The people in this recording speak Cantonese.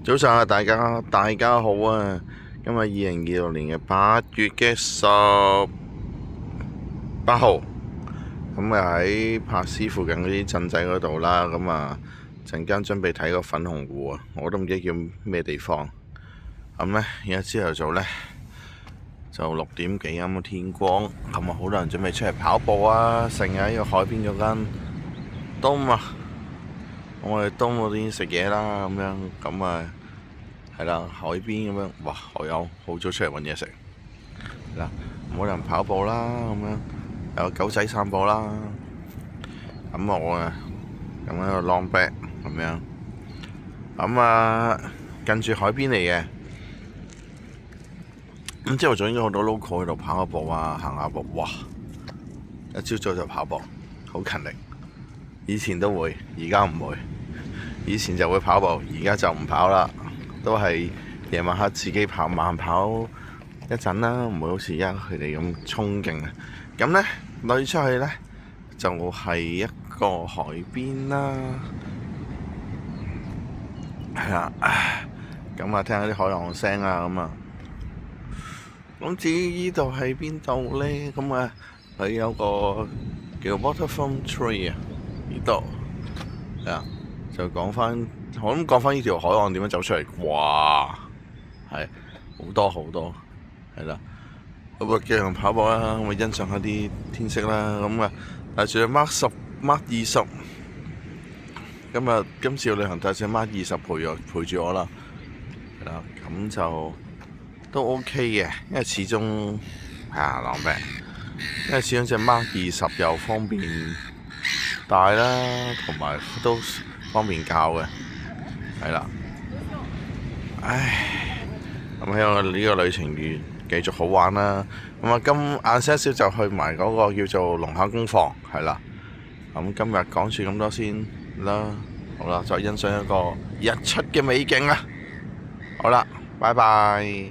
早上啊，大家好啊！今日2026年8月18號，咁啊喺柏斯附近嗰啲鎮仔嗰度啦。咁啊陣間準備睇個粉紅湖啊，我都唔知叫咩地方。咁呢，而家朝頭早呢，就6點幾啱天光，咁啊好多人準備出嚟跑步啊，成日喺個海邊嗰間東啊，我哋東嗰邊食嘢啦，咁啊係啦，海邊咁樣，哇！海友好早出嚟揾嘢食，嗱，冇人跑步啦，有狗仔散步啦，咁我啊咁喺度 long back 咁啊近住海邊嚟嘅，咁朝頭早應該好多 local 喺度跑下步啊，行下步，哇！一朝早就跑步，好勤力。以前都會，而家唔會。以前就會跑步，而家就唔跑啦，都係夜晚黑自己跑，慢跑一陣啦，唔會好似而家佢哋咁衝勁啊。咁呢，攞出去呢，就係一個海邊啦，係啦，咁啊聽下啲海浪聲啊，咁至於呢度係邊度呢？咁啊佢有個叫 Waterfront Tree 啊，呢度係啊。就講翻，我諗講翻呢條海岸點樣走出嚟，哇，係好多，係啦。咁啊，繼續跑步啦，咁啊欣賞下啲天色啦。咁啊，帶住 Mark 20，今次嘅旅行帶住 Mark 20陪住我啦，係啦。咁就都 OK 嘅，因為始終狼狽，因為始終隻 Mark 20又方便帶啦，同埋都方便教嘅，係啦。咁希望呢個旅程繼續好玩啦。咁啊，今晏些少就去埋嗰個叫做龍坑工房，係啦。咁今日講住咁多先啦，好啦，再欣賞一個日出嘅美景啦。好啦，拜拜。